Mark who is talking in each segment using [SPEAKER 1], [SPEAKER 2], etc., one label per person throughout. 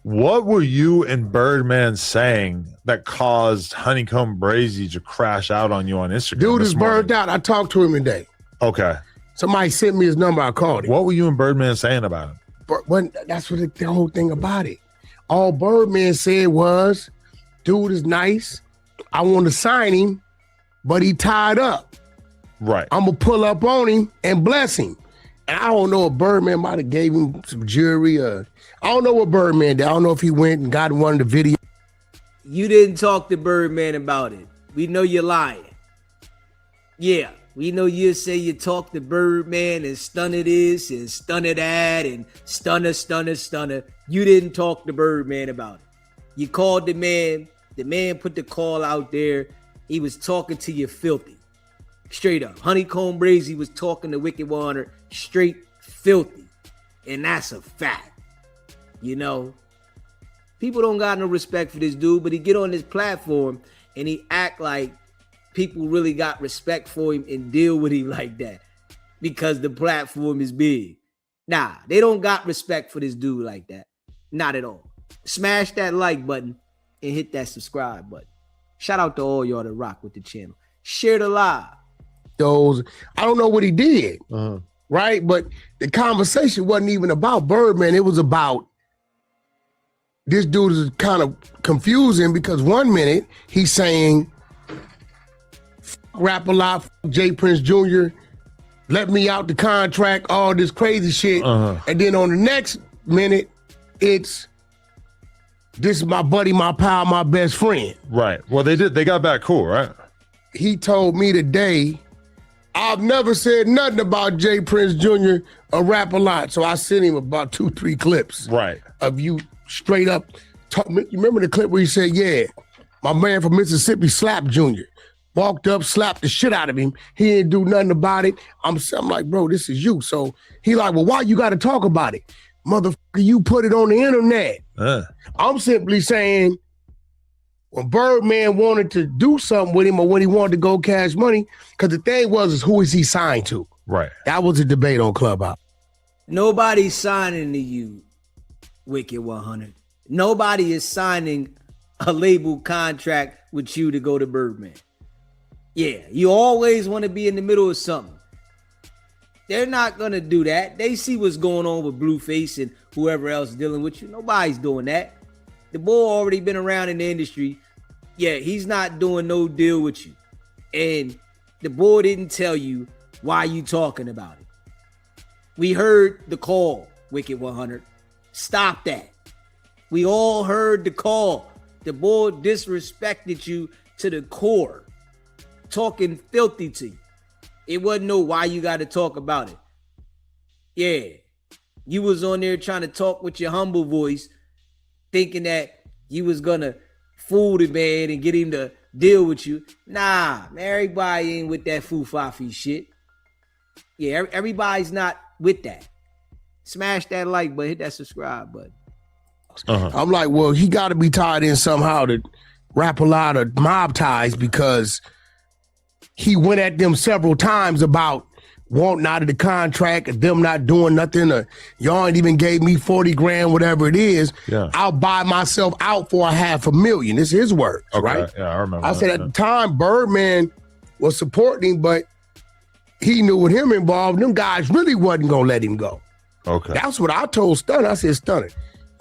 [SPEAKER 1] What were you and Birdman saying that caused Honeykomb Brazy to crash out on you on Instagram?
[SPEAKER 2] Dude is burned out. I talked to him today.
[SPEAKER 1] Okay.
[SPEAKER 2] Somebody sent me his number. I called him.
[SPEAKER 1] What were you and Birdman saying about him?
[SPEAKER 2] That's what the whole thing about it. All Birdman said was, dude is nice. I want to sign him, but he tied up.
[SPEAKER 1] Right.
[SPEAKER 2] I'm going to pull up on him and bless him. And I don't know if Birdman might have gave him some jewelry or I don't know what Birdman did. I don't know if he went and got one of the videos.
[SPEAKER 3] You didn't talk to Birdman about it. We know you're lying. Yeah, we know you say you talked to Birdman and stunner this and stunner that and stunner. You didn't talk to Birdman about it. You called the man. The man put the call out there. He was talking to you filthy. Straight up. Honeykomb Brazy was talking to Wicked100 straight filthy. And that's a fact. You know, people don't got no respect for this dude, but he get on this platform and he act like people really got respect for him and deal with him like that because the platform is big. Nah, they don't got respect for this dude like that. Not at all. Smash that like button and hit that subscribe button. Shout out to all y'all that rock with the channel. Share the live.
[SPEAKER 2] I don't know what he did, right? But the conversation wasn't even about Birdman. It was about this dude is kind of confusing because one minute he's saying, rap a lot, J. Prince Jr., let me out the contract, all this crazy shit. And then on the next minute, it's, this is my buddy, my pal, my best friend.
[SPEAKER 1] Right. Well, they got back cool, right?
[SPEAKER 2] He told me today, I've never said nothing about J. Prince Jr. or rap a lot. So I sent him about 2-3 clips.
[SPEAKER 1] Right.
[SPEAKER 2] Of you straight up. You remember the clip where he said, yeah, my man from Mississippi slapped Junior. Walked up, slapped the shit out of him. He didn't do nothing about it. I'm like, bro, this is you. So he like, well, why you got to talk about it? Motherfucker, you put it on the internet. I'm simply saying, when Birdman wanted to do something with him or when he wanted to go cash money, because the thing was, who is he signed to?
[SPEAKER 1] Right.
[SPEAKER 2] That was a debate on Clubhouse.
[SPEAKER 3] Nobody's signing to you, Wicked100. Nobody is signing a label contract with you to go to Birdman. Yeah, you always want to be in the middle of something. They're not going to do that. They see what's going on with Blueface and whoever else dealing with you. Nobody's doing that. The boy already been around in the industry. Yeah, he's not doing no deal with you. And the boy didn't tell you why you talking about it. We heard the call, Wicked100. Stop that. We all heard the call. The boy disrespected you to the core. Talking filthy to you. It wasn't no why you got to talk about it. Yeah. You was on there trying to talk with your humble voice, thinking that you was gonna fool the man and get him to deal with you. Nah, everybody ain't with that foo-fafi shit. Yeah, everybody's not with that. Smash that like button, hit that subscribe button.
[SPEAKER 2] I'm like, well, he got to be tied in somehow to rap a lot of mob ties because he went at them several times about wanting out of the contract and them not doing nothing. Or y'all ain't even gave me 40 grand, whatever it is.
[SPEAKER 1] Yeah.
[SPEAKER 2] I'll buy myself out for $500,000. It's his words, right?
[SPEAKER 1] Yeah, I remember.
[SPEAKER 2] I said at the time, Birdman was supporting him, but he knew with him involved, them guys really wasn't going to let him go.
[SPEAKER 1] Okay.
[SPEAKER 2] That's what I told Stunner. I said, Stunner,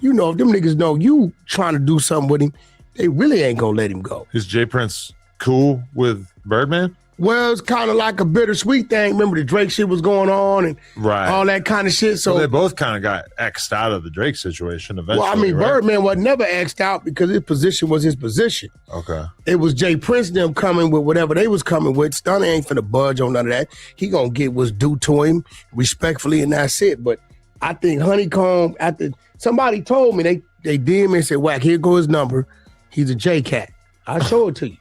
[SPEAKER 2] you know, if them niggas know you trying to do something with him, they really ain't going to let him go.
[SPEAKER 1] Is J. Prince cool with Birdman?
[SPEAKER 2] Well, it's kind of like a bittersweet thing. Remember the Drake shit was going on and all that kind of shit. So
[SPEAKER 1] they both kind of got X'd out of the Drake situation eventually.
[SPEAKER 2] Well, I mean, right? Birdman was never X'd out because his position was his position.
[SPEAKER 1] Okay.
[SPEAKER 2] It was J. Prince them coming with whatever they was coming with. Stunner ain't finna budge on none of that. He gonna get what's due to him respectfully, and that's it. But I think Honeykomb, after somebody told me, they DM me and said, Wack, here go his number. He's a J-Cat. I'll show it to you.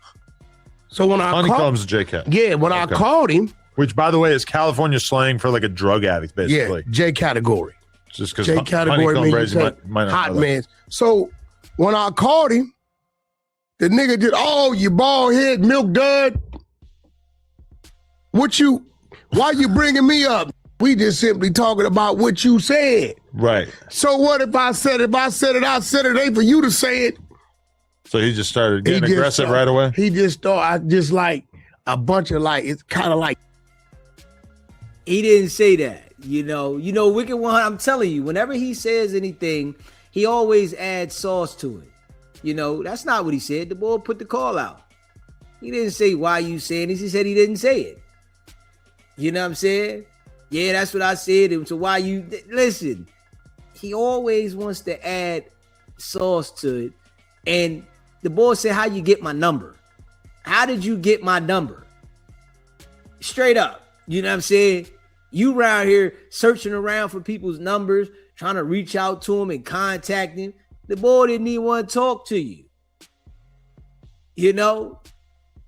[SPEAKER 2] So when I
[SPEAKER 1] Honeykomb's a J-Cat.
[SPEAKER 2] Yeah, when I called him.
[SPEAKER 1] Which, by the way, is California slang for like a drug addict, basically.
[SPEAKER 2] Yeah, J category.
[SPEAKER 1] Just because
[SPEAKER 2] J category means
[SPEAKER 1] might not
[SPEAKER 2] hot man. So when I called him, the nigga did, oh, you bald head, milk dud. Why you bringing me up? We just simply talking about what you said.
[SPEAKER 1] Right.
[SPEAKER 2] So what if I said it? If I said it, I said it. Ain't for you to say it.
[SPEAKER 1] So he just started getting aggressive right away?
[SPEAKER 2] He just thought I just like a bunch of like, it's kind of like.
[SPEAKER 3] He didn't say that. You know, Wicked100, I'm telling you, whenever he says anything, he always adds sauce to it. You know, that's not what he said. The boy put the call out. He didn't say why you saying this. He said he didn't say it. You know what I'm saying? Yeah, that's what I said. And so why you listen? He always wants to add sauce to it. And the boy said, "How you get my number? How did you get my number?" Straight up. You know what I'm saying? You around here searching around for people's numbers, trying to reach out to them and contact them. The boy didn't even want to talk to you. You know,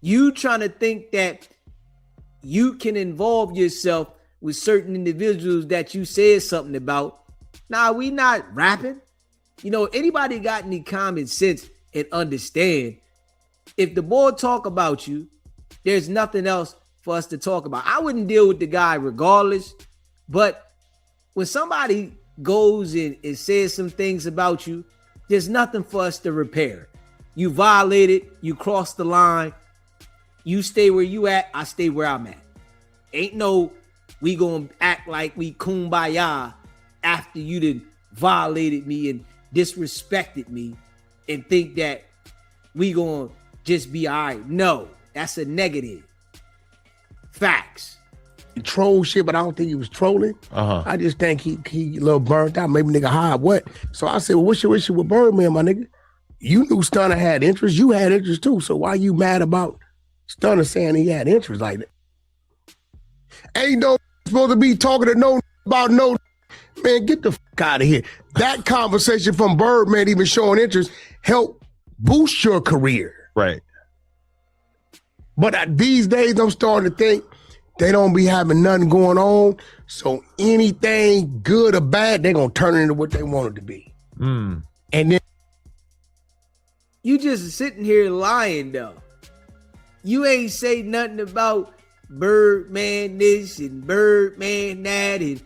[SPEAKER 3] you trying to think that you can involve yourself with certain individuals that you said something about. Nah, we not rapping. You know, anybody got any common sense and understand, if the boy talk about you, there's nothing else for us to talk about. I wouldn't deal with the guy regardless, but when somebody goes and says some things about you, there's nothing for us to repair. You violated, you crossed the line, you stay where you at, I stay where I'm at. Ain't no we gonna act like we kumbaya after you done violated me and disrespected me and think that we gonna just be all right. No, that's a negative. Facts.
[SPEAKER 2] He troll shit, but I don't think he was trolling. I just think he a little burnt out. Maybe nigga high what? So I said, well, what's your issue with Birdman, my nigga? You knew Stunner had interest. You had interest too. So why you mad about Stunner saying he had interest like that? Ain't no supposed to be talking to no about no. Man, get the fuck out of here. That conversation from Birdman even showing interest helped boost your career.
[SPEAKER 1] Right.
[SPEAKER 2] But these days, I'm starting to think they don't be having nothing going on. So anything good or bad, they're going to turn it into what they want it to be. And then
[SPEAKER 3] you just sitting here lying, though. You ain't say nothing about Birdman this and Birdman that. And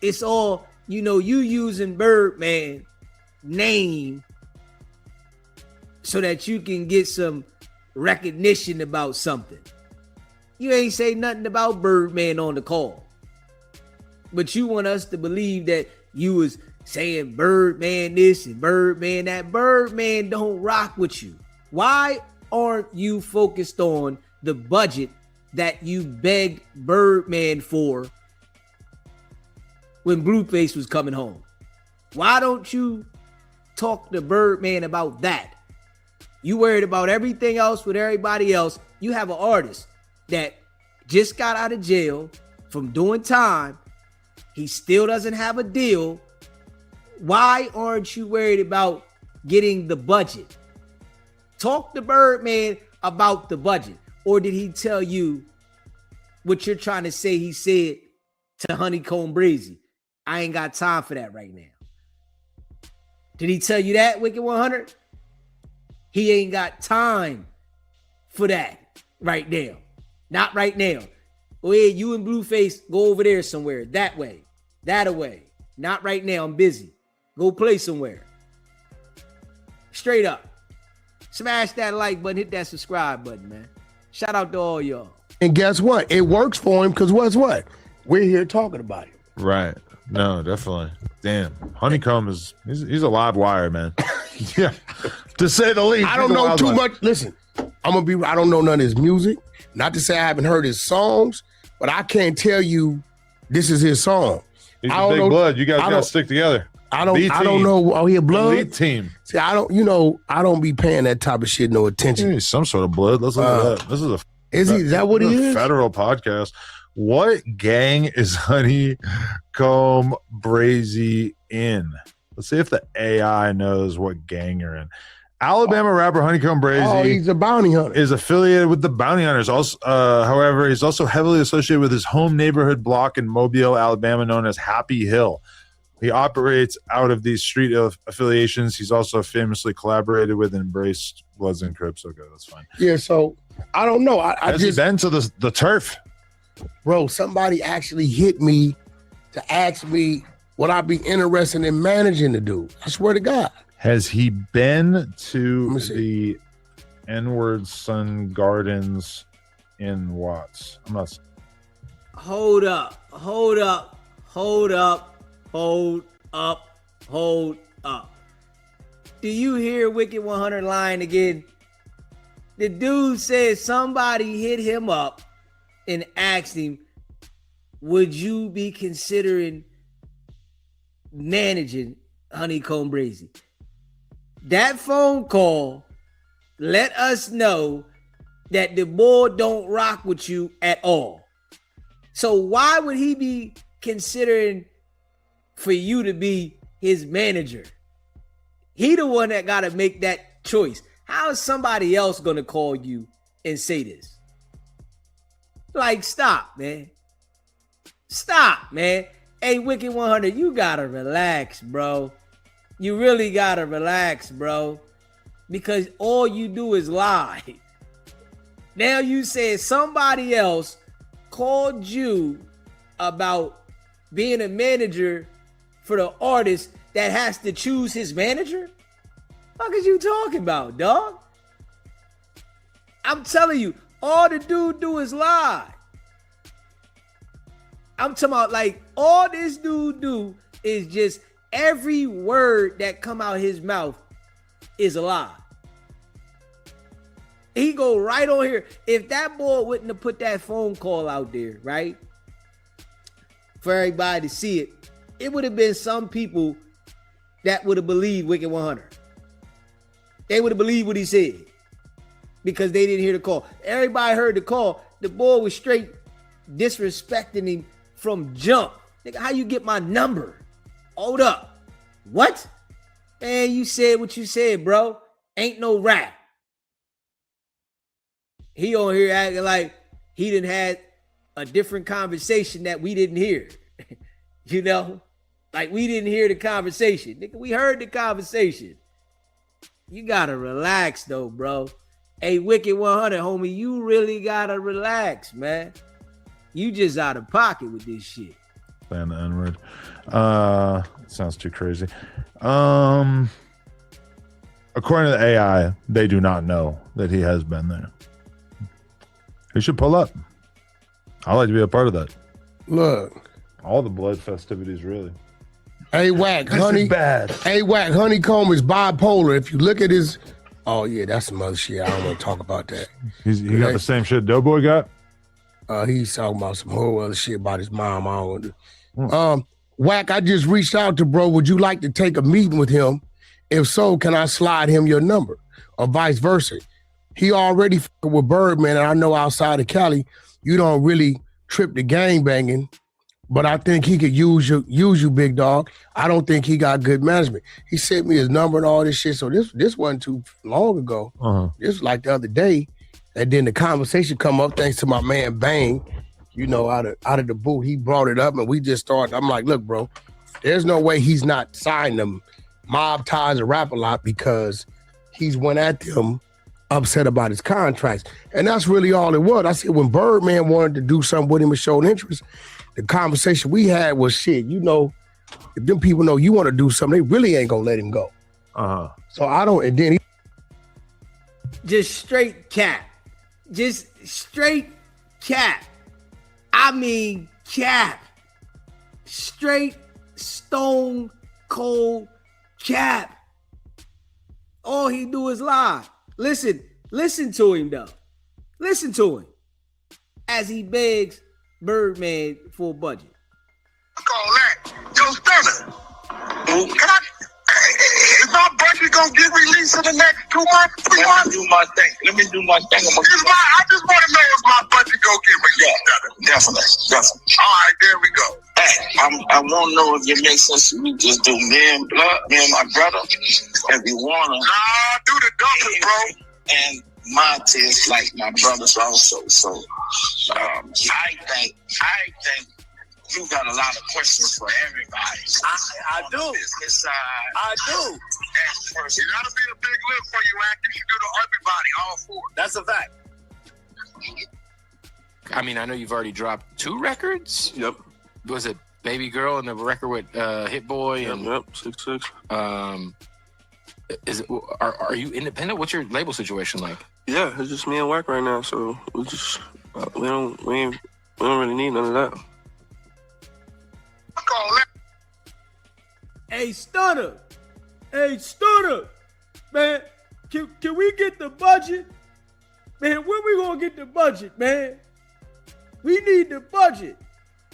[SPEAKER 3] it's all, you know, you using Birdman name so that you can get some recognition about something. You ain't say nothing about Birdman on the call. But you want us to believe that you was saying Birdman this and Birdman that. Birdman don't rock with you. Why aren't you focused on the budget that you begged Birdman for when Blueface was coming home? Why don't you talk to Birdman about that? You worried about everything else with everybody else. You have an artist that just got out of jail from doing time. He still doesn't have a deal. Why aren't you worried about getting the budget? Talk to Birdman about the budget. Or did he tell you what you're trying to say he said to Honeykomb Brazy? I ain't got time for that right now. Did he tell you that, Wicked100? He ain't got time for that right now. Not right now. Oh yeah, you and Blueface go over there somewhere. That way. That away. Not right now. I'm busy. Go play somewhere. Straight up. Smash that like button. Hit that subscribe button, man. Shout out to all y'all.
[SPEAKER 2] And guess what? It works for him because what's what? We're here talking about it.
[SPEAKER 1] Right. No, definitely. Damn. Honeykomb is he's a live wire, man. Yeah. To say the least.
[SPEAKER 2] I don't know too much. Listen, I don't know none of his music. Not to say I haven't heard his songs, but I can't tell you this is his song.
[SPEAKER 1] He's a big blood. You guys gotta stick together.
[SPEAKER 2] I don't know. Oh, he a blood?
[SPEAKER 1] Elite team.
[SPEAKER 2] See, I don't be paying that type of shit no attention.
[SPEAKER 1] He's some sort of blood. Let's look at that. This is
[SPEAKER 2] is that what he is?
[SPEAKER 1] Federal podcast. What gang is Honeykomb Brazy in? Let's see if the AI knows what gang you're in. Alabama rapper Honeykomb Brazy.
[SPEAKER 2] Oh, he's a bounty hunter.
[SPEAKER 1] Is affiliated with the Bounty Hunters. Also, however, he's also heavily associated with his home neighborhood block in Mobile, Alabama, known as Happy Hill. He operates out of these street affiliations. He's also famously collaborated with and embraced Bloods and Crips. Okay, that's fine.
[SPEAKER 2] Yeah, so I don't know. I
[SPEAKER 1] Has
[SPEAKER 2] just
[SPEAKER 1] he been to the turf?
[SPEAKER 2] Bro, somebody actually hit me to ask me would I be interested in managing the dude. I swear to God.
[SPEAKER 1] Has he been to
[SPEAKER 2] Let me see.
[SPEAKER 1] the N-word Sun Gardens in Watts? I'm not.
[SPEAKER 3] Hold up. Do you hear Wicked100 lying again? The dude said somebody hit him up and asked him, would you be considering managing Honeykomb Brazy? That phone call let us know that the boy don't rock with you at all. So why would he be considering for you to be his manager? He the one that got to make that choice. How is somebody else going to call you and say this? Like, stop, man. Stop, man. Hey, Wicked100, you got to relax, bro. You really got to relax, bro. Because all you do is lie. Now you said somebody else called you about being a manager for the artist that has to choose his manager? What is you talking about, dog? I'm telling you, all the dude do is lie. I'm talking about, like, all this dude do is just every word that come out his mouth is a lie. He go right on here. If that boy wouldn't have put that phone call out there, right, for everybody to see it, it would have been some people that would have believed Wicked100. They would have believed what he said because they didn't hear the call. Everybody heard the call. The boy was straight disrespecting him from jump. Nigga, how you get my number? Hold up. What? Man, you said what you said, bro. Ain't no rap. He on here acting like he done had a different conversation that we didn't hear. You know? Like we didn't hear the conversation. Nigga, we heard the conversation. You gotta relax though, bro. Hey, Wicked100, homie, you really gotta relax, man. You just out of pocket with this shit.
[SPEAKER 1] Saying the N-word. Sounds too crazy. According to the AI, they do not know that he has been there. He should pull up. I'd like to be a part of that.
[SPEAKER 2] Look.
[SPEAKER 1] All the blood festivities, really.
[SPEAKER 2] Hey, Wack, honey.
[SPEAKER 1] Bad.
[SPEAKER 2] Hey, Wack, Honeykomb is bipolar. If you look at his, oh yeah, that's some other shit. I don't want to talk about that.
[SPEAKER 1] He got the same shit Doughboy got.
[SPEAKER 2] He's talking about some whole other shit about his mom. I don't want to. Wack, I just reached out to bro. Would you like to take a meeting with him? If so, can I slide him your number, or vice versa? He already fucking with Birdman, and I know outside of Cali, you don't really trip the gang banging. But I think he could use you, big dog. I don't think he got good management. He sent me his number and all this shit. So this wasn't too long ago. This was like the other day. And then the conversation come up thanks to my man Bang. You know, out of the boot, he brought it up and we just started. I'm like, look, bro, there's no way he's not signed them Mob Ties or Rap a Lot because he's went at them upset about his contracts. And that's really all it was. I said when Birdman wanted to do something with him and showed interest, the conversation we had was shit. You know, if them people know you want to do something, they really ain't gonna let him go. So I don't. And then he
[SPEAKER 3] just straight cap, just straight cap. I mean cap, straight stone cold cap. All he do is lie. Listen to him though. Listen to him as he begs Birdman for a budget.
[SPEAKER 4] Call that. Yo, Stunner. Can I? Is my budget gonna get released in the next 2 months, 3 months? Let me do my thing. I just want to know if my budget gonna get released. Yeah, definitely. All right, there we go. Hey, I won't know if it makes sense to me just do me and my brother. If you wanna. Nah, do the dumping, bro. And Montez like my brothers also. So I think you got a lot of questions for everybody. I do. I do. You gotta be a big lift for you, acting. You do to everybody, all four.
[SPEAKER 5] That's a fact. I mean, I know you've already dropped 2 records.
[SPEAKER 4] Yep.
[SPEAKER 5] Was it Baby Girl and the record with Hit Boy and
[SPEAKER 6] Yep, 6'6".
[SPEAKER 5] Are you independent? What's your label situation like?
[SPEAKER 6] Yeah, it's just me and Wack right now, so we don't really need none of that.
[SPEAKER 4] Fuck all that.
[SPEAKER 3] Hey, Stunner. Man, can we get the budget? Man, when we gonna get the budget, man? We need the budget.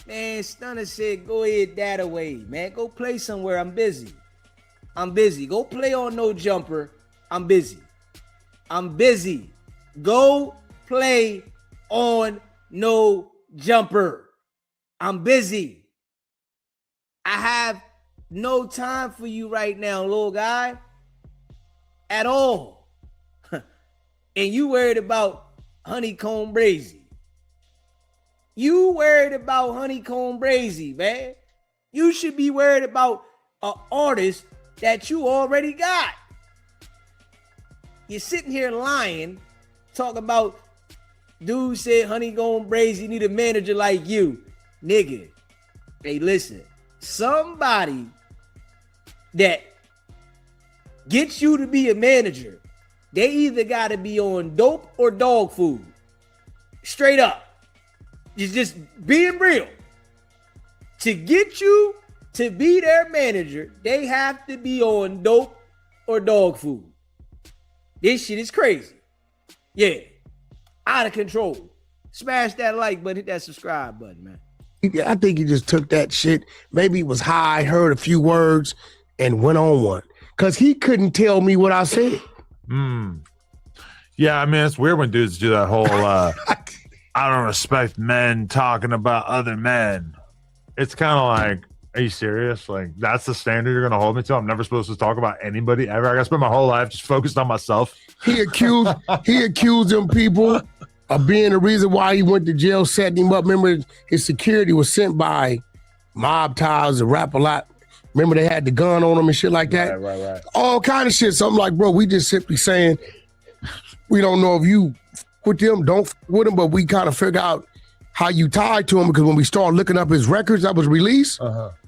[SPEAKER 3] Man, Stunner said, go ahead that away, man. Go play somewhere. I'm busy. Go play on No Jumper. I'm busy. Go play on No Jumper. I'm busy. I have no time for you right now, little guy. At all. And you worried about Honeykomb Brazy. Man. You should be worried about an artist that you already got. You're sitting here lying, talking about dude said Honeykomb Brazy need a manager like you. Nigga, hey, listen, somebody that gets you to be a manager, they either got to be on dope or dog food. Straight up. Just being real. To get you to be their manager, they have to be on dope or dog food. This shit is crazy. Yeah. Out of control. Smash that like button, hit that subscribe button, man.
[SPEAKER 2] I think he just took that shit. Maybe he was high, heard a few words, and went on one. Because he couldn't tell me what I said.
[SPEAKER 1] Yeah, I mean, it's weird when dudes do that whole, I don't respect men talking about other men. It's kind of like, are you serious? Like, that's the standard you're going to hold me to? I'm never supposed to talk about anybody ever. I got to spend my whole life just focused on myself.
[SPEAKER 2] He accused them people of being the reason why he went to jail, setting him up. Remember, his security was sent by Mob Ties to rap a lot. Remember, they had the gun on them and shit like that?
[SPEAKER 1] Right.
[SPEAKER 2] All kind of shit. So I'm like, bro, we just simply saying, we don't know if you with them, don't with them, but we kind of figure out how you tied to him, because when we start looking up his records that was released,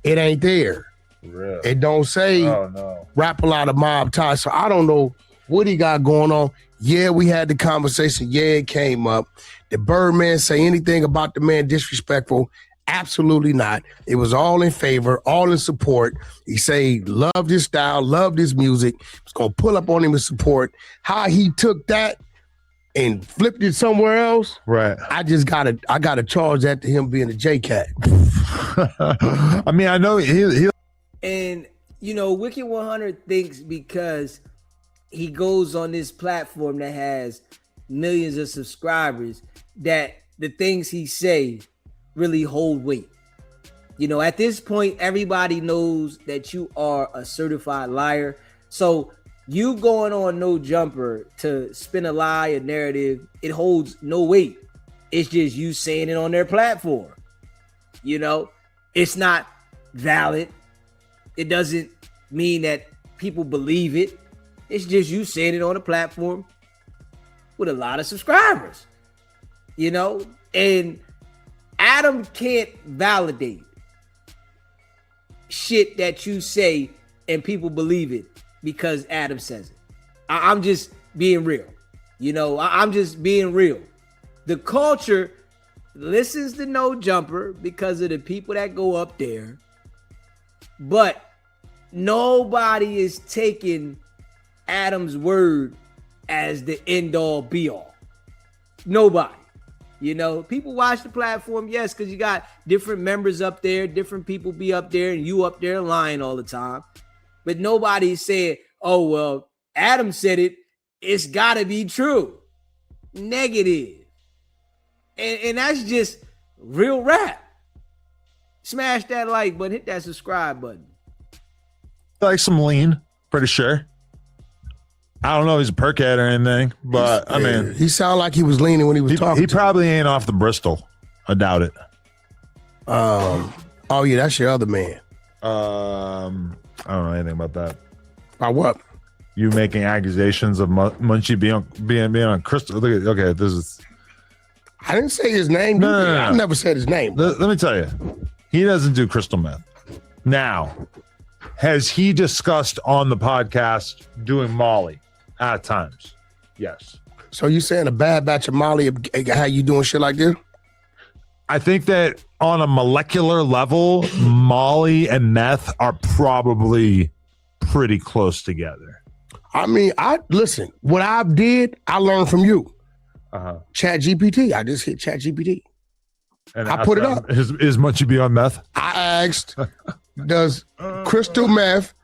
[SPEAKER 2] it ain't there.
[SPEAKER 1] Really?
[SPEAKER 2] It don't say rap a lot of Mob Ties. So I don't know what he got going on. Yeah, we had the conversation. Yeah, it came up. Did Birdman say anything about the man disrespectful? Absolutely not. It was all in favor, all in support. He say loved his style, loved his music. Was gonna pull up on him in support. How he took that and flipped it somewhere else.
[SPEAKER 1] Right.
[SPEAKER 2] I gotta charge that to him being a J-Cat.
[SPEAKER 1] I mean, I know he
[SPEAKER 3] And, you know, Wicked100 thinks because he goes on this platform that has millions of subscribers that the things he say really hold weight. You know, at this point, everybody knows that you are a certified liar. So you going on No Jumper to spin a lie, a narrative, it holds no weight. It's just you saying it on their platform. You know, it's not valid. It doesn't mean that people believe it. It's just you saying it on a platform with a lot of subscribers, you know? And Adam can't validate shit that you say and people believe it because Adam says it. I'm just being real. You know, I'm just being real. The culture listens to No Jumper because of the people that go up there, but nobody is taking Adam's word as the end all be all. Nobody. You know, people watch the platform, yes, because you got different members up there, different people be up there, and you up there lying all the time. But nobody said, oh, well, Adam said it, it's got to be true. Negative. And that's just real rap. Smash that like button, hit that subscribe button.
[SPEAKER 1] like some lean, pretty sure. I don't know if he's a perkhead or anything, but I mean,
[SPEAKER 2] he sounded like he was leaning when he was talking.
[SPEAKER 1] He probably ain't off the Bristol. I doubt it.
[SPEAKER 2] Oh yeah, that's your other man.
[SPEAKER 1] I don't know anything about that.
[SPEAKER 2] About what?
[SPEAKER 1] You making accusations of Munchie being on Crystal? Look at, okay, this is.
[SPEAKER 2] I didn't say his name.
[SPEAKER 1] No.
[SPEAKER 2] I never said his name.
[SPEAKER 1] Let me tell you. He doesn't do crystal meth. Now, has he discussed on the podcast doing Molly at times? Yes.
[SPEAKER 2] So you saying a bad batch of Molly how you doing shit like this?
[SPEAKER 1] I think that on a molecular level, Molly and meth are probably pretty close together.
[SPEAKER 2] I mean, listen, what I did, I learned from you. Chat GPT. I just hit Chat GPT.
[SPEAKER 1] And
[SPEAKER 2] I put it up.
[SPEAKER 1] Is much you be on meth?
[SPEAKER 2] I asked, does crystal meth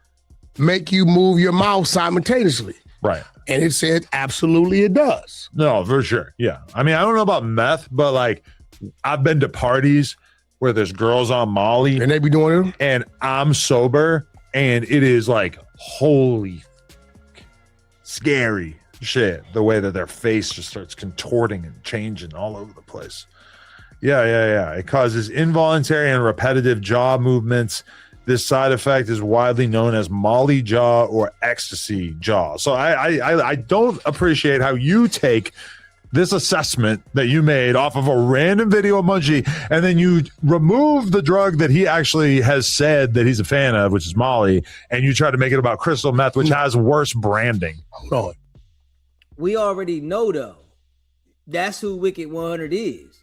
[SPEAKER 2] make you move your mouth simultaneously?
[SPEAKER 1] Right.
[SPEAKER 2] And it said, absolutely it does.
[SPEAKER 1] No, for sure. Yeah. I mean, I don't know about meth, but like I've been to parties where there's girls on Molly
[SPEAKER 2] and they be doing it,
[SPEAKER 1] and I'm sober, and it is like holy scary shit the way that their face just starts contorting and changing all over the place. Yeah. It causes involuntary and repetitive jaw movements. This side effect is widely known as Molly jaw or ecstasy jaw. So I don't appreciate how you take this assessment that you made off of a random video of Munchie, and then you remove the drug that he actually has said that he's a fan of, which is Molly, and you try to make it about crystal meth, which has worse branding.
[SPEAKER 2] Hold on.
[SPEAKER 3] We already know, though. That's who Wicked100 is.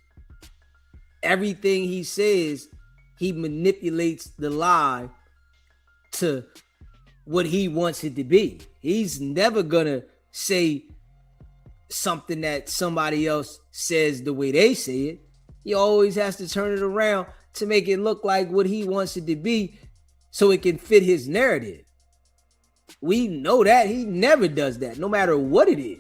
[SPEAKER 3] Everything he says, he manipulates the lie to what he wants it to be. He's never gonna say something that somebody else says the way they say it. He always has to turn it around to make it look like what he wants it to be so it can fit his narrative. We know that. He never does that, no matter what it is.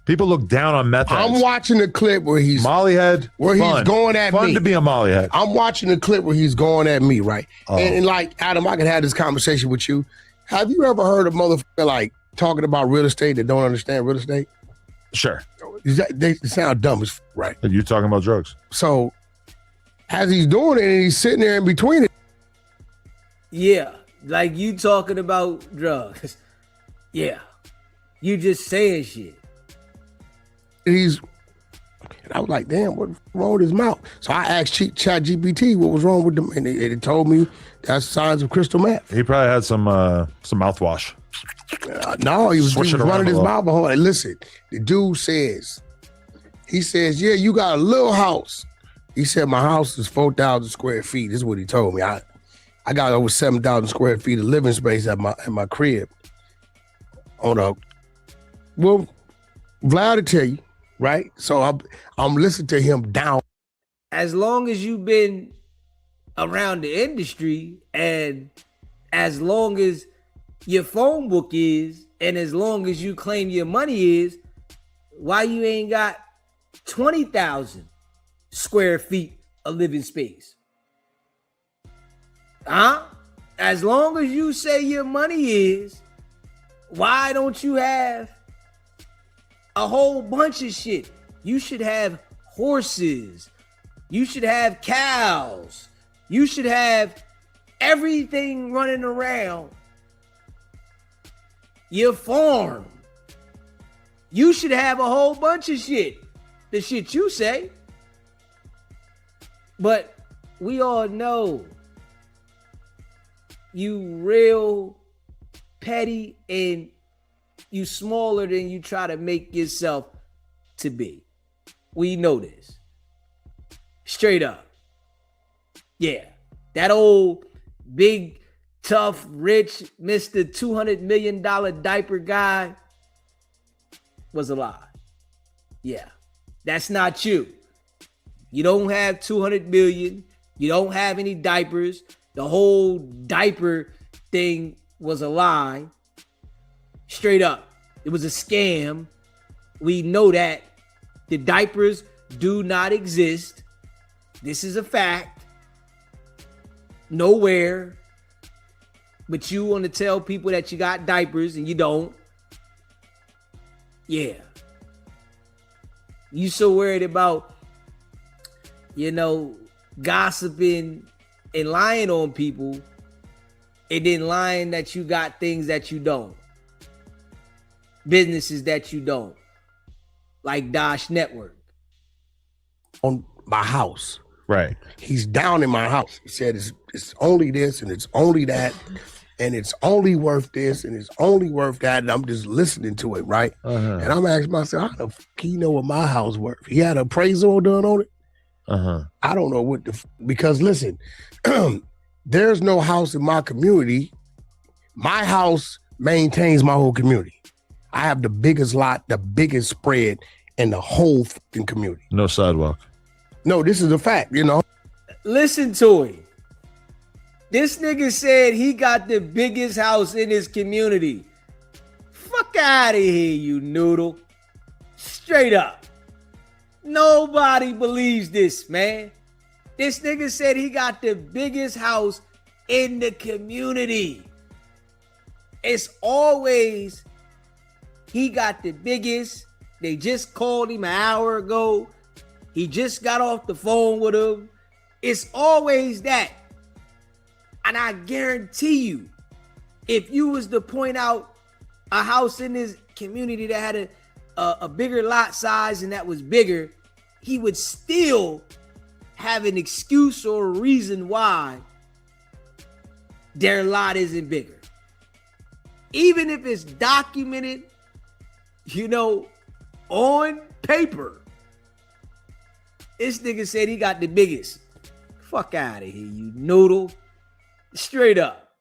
[SPEAKER 1] People look down on meth heads.
[SPEAKER 2] I'm watching the clip where he's
[SPEAKER 1] Molly head,
[SPEAKER 2] where he's going at me.
[SPEAKER 1] Fun to be a Molly head.
[SPEAKER 2] I'm watching the clip where he's going at me, right? And like, Adam, I can have this conversation with you. Have you ever heard a motherfucker like talking about real estate that don't understand real estate?
[SPEAKER 1] Sure.
[SPEAKER 2] They sound dumb as right.
[SPEAKER 1] Are you talking about drugs?
[SPEAKER 2] So as he's doing it and he's sitting there in between it.
[SPEAKER 3] Yeah, like you talking about drugs. Yeah. You just saying shit.
[SPEAKER 2] And I was like, damn, what's wrong with his mouth? So I asked Chat GPT what was wrong with them, and it told me that's signs of crystal meth.
[SPEAKER 1] He probably had some mouthwash.
[SPEAKER 2] No, he was running his mouth. Like, listen, the dude says, yeah, you got a little house. He said, my house is 4,000 square feet. This is what he told me. I got over 7,000 square feet of living space at my crib. Well, Vlad will tell you, right? So I'm listening to him down.
[SPEAKER 3] As long as you've been around the industry and as long as your phone book is and as long as you claim your money is, why you ain't got 20,000 square feet of living space? Huh? As long as you say your money is, why don't you have a whole bunch of shit? You should have horses. You should have cows. You should have everything running around your farm. You should have a whole bunch of shit. The shit you say. But we all know you real petty and you smaller than you try to make yourself to be. We know this. Straight up. Yeah. That old big, tough, rich Mr. $200 million diaper guy was a lie. Yeah. That's not you. You don't have 200 million. You don't have any diapers. The whole diaper thing was a lie. Straight up. It was a scam. We know that. The diapers do not exist. This is a fact. Nowhere. But you want to tell people that you got diapers and you don't. Yeah. You so worried about, gossiping and lying on people and then lying that you got things that you don't. Businesses that you don't. Like Dosh Network.
[SPEAKER 2] On my house.
[SPEAKER 1] Right.
[SPEAKER 2] He's down in my house. He said it's only this and it's only that and it's only worth this and it's only worth that. And I'm just listening to it, right?
[SPEAKER 1] Uh-huh.
[SPEAKER 2] And I'm asking myself, how the fuck he know what my house worth? He had an appraisal done on it?
[SPEAKER 1] Uh-huh.
[SPEAKER 2] I don't know what because listen, there's no house in my community. My house maintains my whole community. I have the biggest lot, the biggest spread in the whole fucking community.
[SPEAKER 1] No sidewalk.
[SPEAKER 2] No, this is a fact, you know.
[SPEAKER 3] Listen to him. This nigga said he got the biggest house in his community. Fuck out of here, you noodle. Straight up. Nobody believes this, man. This nigga said he got the biggest house in the community. It's always he got the biggest. They just called him an hour ago. He just got off the phone with him. It's always that. And I guarantee you, if you was to point out a house in this community that had a bigger lot size and that was bigger, he would still have an excuse or a reason why their lot isn't bigger. Even if it's documented, you know, on paper. This nigga said he got the biggest. Fuck out of here, you noodle. Straight up.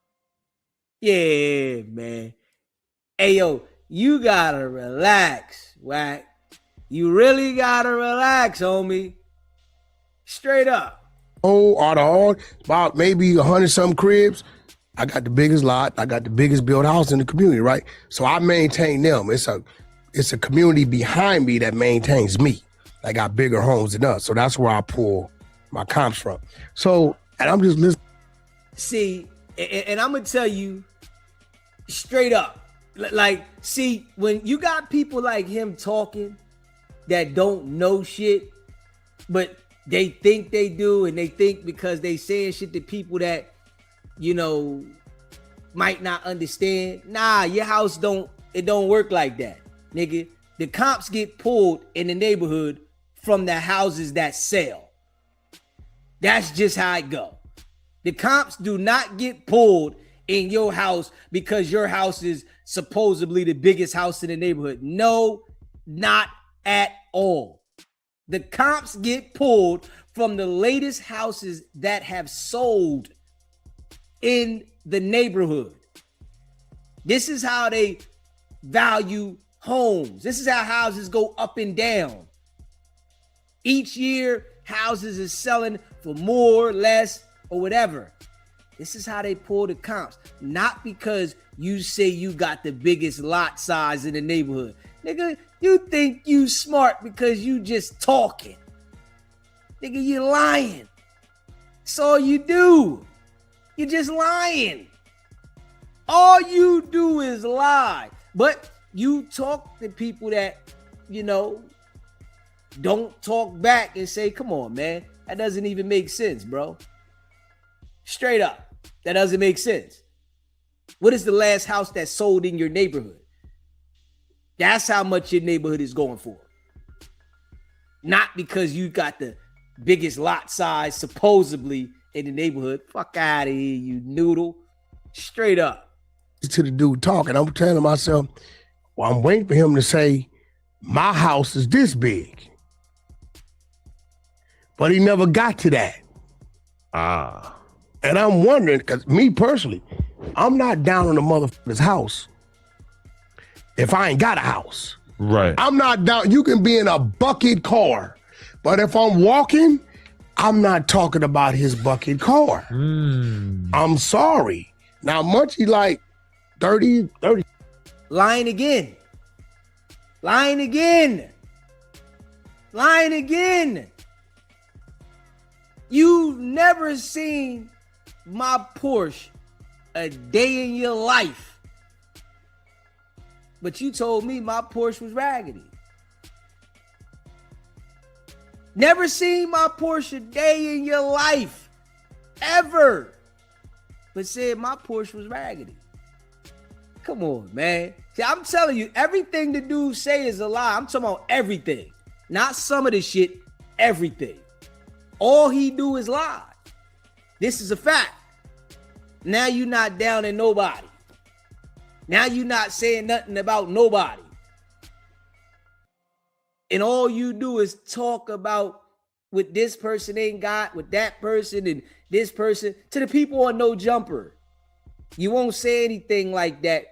[SPEAKER 3] Yeah, man. Hey, yo, you gotta relax, Wack. You really gotta relax, homie. Straight up.
[SPEAKER 2] Oh, out of all, about maybe 100-something cribs, I got the biggest lot. I got the biggest built house in the community, right? So I maintain them. It's a community behind me that maintains me. I got bigger homes than us. So that's where I pull my comps from. So, and I'm just listening.
[SPEAKER 3] See, and I'm going to tell you straight up. Like, see, when you got people like him talking that don't know shit, but they think they do, and they think because they saying shit to people that, you know, might not understand. Nah, your house don't work like that, nigga. The comps get pulled in the neighborhood from the houses that sell. That's just how it go. The comps do not get pulled in your house because your house is supposedly the biggest house in the neighborhood. No, not at all. The comps get pulled from the latest houses that have sold in the neighborhood. This is how they value homes. This is how houses go up and down. Each year, houses is selling for more, less, or whatever. This is how they pull the comps. Not because you say you got the biggest lot size in the neighborhood. Nigga, you think you smart because you just talking. Nigga, you lying. That's all you do. You're just lying. All you do is lie. But you talk to people that, you know, don't talk back and say, come on, man. That doesn't even make sense, bro. Straight up. That doesn't make sense. What is the last house that sold in your neighborhood? That's how much your neighborhood is going for. Not because you got the biggest lot size supposedly in the neighborhood. Fuck out of here, you noodle. Straight up.
[SPEAKER 2] To the dude talking, I'm telling myself, well, I'm waiting for him to say, my house is this big. But he never got to that. And I'm wondering, because me personally, I'm not down on the motherfucker's house if I ain't got a house.
[SPEAKER 1] Right.
[SPEAKER 2] I'm not down. You can be in a bucket car, but if I'm walking, I'm not talking about his bucket car. I'm sorry. Now, Munchie like 30.
[SPEAKER 3] Lying again. Lying again. Lying again. You've never seen my Porsche a day in your life. But you told me my Porsche was raggedy. Never seen my Porsche a day in your life. Ever. But said my Porsche was raggedy. Come on, man. See, I'm telling you, everything the dude say is a lie. I'm talking about everything. Not some of the shit, everything. All he do is lie. This is a fact. Now you not down in nobody. Now you not saying nothing about nobody. And all you do is talk about what this person ain't got, with that person and this person, to the people on No Jumper. You won't say anything like that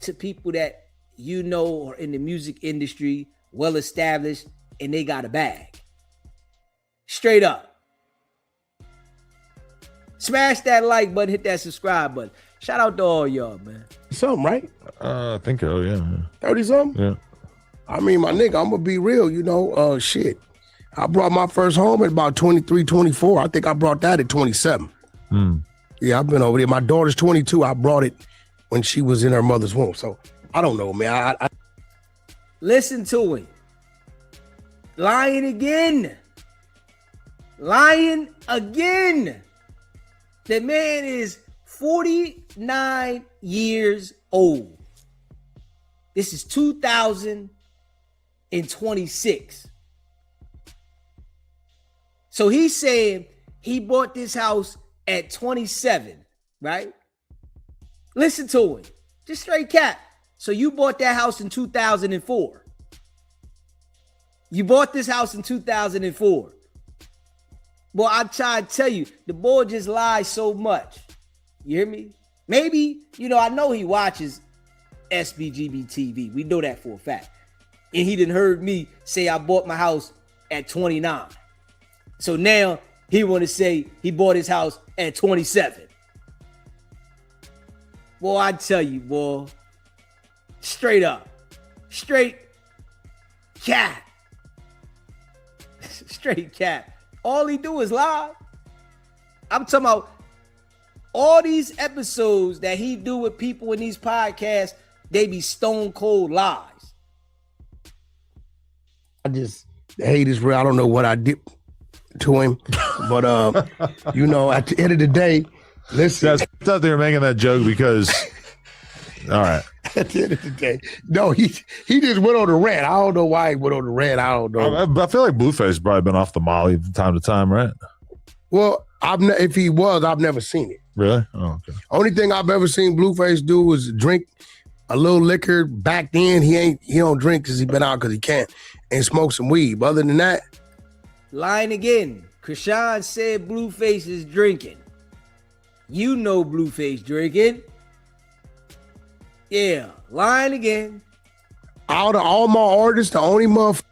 [SPEAKER 3] to people that you know are in the music industry, well established, and they got a bag. Straight up. Smash that like button, hit that subscribe button. Shout out to all y'all, man.
[SPEAKER 2] Something, right?
[SPEAKER 1] I think so, yeah.
[SPEAKER 2] 30 something?
[SPEAKER 1] Yeah.
[SPEAKER 2] I mean, my nigga, I'm gonna be real, shit. I brought my first home at about 23, 24. I think I brought that at 27. Yeah, I've been over there. My daughter's 22. I brought it when she was in her mother's womb. So I don't know, man. I
[SPEAKER 3] Listen to him. Lying again. Lying again. The man is 49 years old. This is 2026. So he's saying he bought this house at 27, right? Listen to him. Just straight cap. So you bought that house in 2004. You bought this house in 2004. Boy, I try to tell you, the boy just lies so much. You hear me? Maybe, I know he watches SBGB TV. We know that for a fact. And he didn't heard me say I bought my house at 29. So now he want to say he bought his house at 27. Boy, I tell you, boy, straight up, straight cat, straight cat. All he do is lie. I'm talking about all these episodes that he do with people in these podcasts, they be stone cold lies.
[SPEAKER 2] the hate is real. I don't know what I did to him, but at the end of the day, listen.
[SPEAKER 1] I thought they were making that joke because, all right.
[SPEAKER 2] At the end of the day, no, he just went on the rant. I don't know why he went on the rant. I don't know.
[SPEAKER 1] I feel like Blueface probably been off the molly from time to time, right?
[SPEAKER 2] Well, if he was, I've never seen it.
[SPEAKER 1] Really? Oh, okay.
[SPEAKER 2] Only thing I've ever seen Blueface do was drink a little liquor. Back then, he don't drink because he been out because he can't, and smoke some weed. But other than that,
[SPEAKER 3] lying again. Krishan said Blueface is drinking. You know Blueface drinking. Yeah, lying again.
[SPEAKER 2] Out of all my artists, the only motherfucker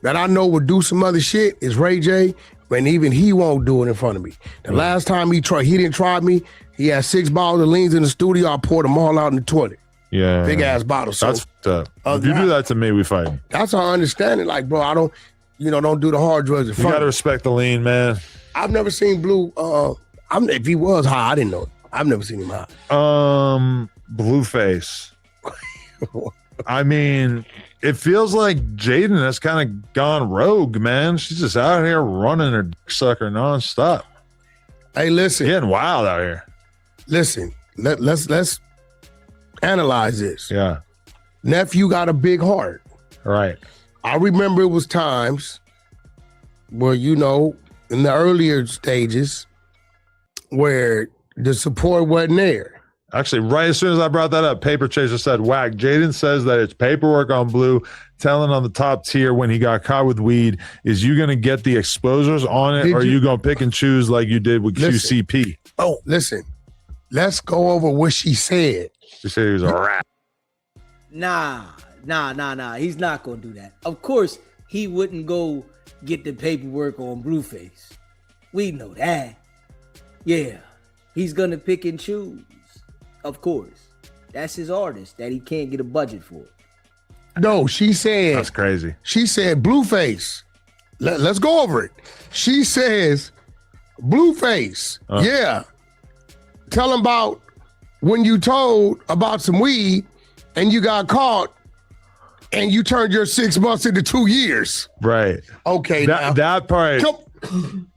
[SPEAKER 2] that I know would do some other shit is Ray J, and even he won't do it in front of me. The last time he didn't try me. He had 6 bottles of leans in the studio. I poured them all out in the toilet.
[SPEAKER 1] Yeah.
[SPEAKER 2] Big ass bottles. So,
[SPEAKER 1] that's fucked up. If you do that to me, we fight.
[SPEAKER 2] That's how I understand it. Like, bro, I don't, don't do the hard drugs in front.
[SPEAKER 1] You gotta respect the lean, man.
[SPEAKER 2] I've never seen Blue. If he was high, I didn't know it. I've never seen him high.
[SPEAKER 1] Blueface. I mean, it feels like Jaden has kind of gone rogue, man. She's just out here running her dick sucker nonstop.
[SPEAKER 2] Hey, listen.
[SPEAKER 1] Getting wild out here.
[SPEAKER 2] Listen, let's analyze this.
[SPEAKER 1] Yeah.
[SPEAKER 2] Nephew got a big heart.
[SPEAKER 1] Right.
[SPEAKER 2] I remember it was times where, in the earlier stages where the support wasn't there.
[SPEAKER 1] Actually, right as soon as I brought that up, Paper Chaser said, whack. Jaden says that it's paperwork on Blue, telling on the top tier when he got caught with weed. Is you going to get the exposures on it, or are you going to pick and choose like you did with QCP?
[SPEAKER 2] Oh, listen. Let's go over what she said.
[SPEAKER 1] She said he was a rat.
[SPEAKER 3] Nah. He's not going to do that. Of course, he wouldn't go get the paperwork on Blueface. We know that. Yeah. He's going to pick and choose. Of course. That's his artist that he can't get a budget for.
[SPEAKER 2] No, she said.
[SPEAKER 1] That's crazy.
[SPEAKER 2] She said, Blueface. Let's go over it. She says, Blueface. Yeah. Tell him about when you told about some weed and you got caught and you turned your 6 months into 2 years.
[SPEAKER 1] Right.
[SPEAKER 2] Okay.
[SPEAKER 1] That part.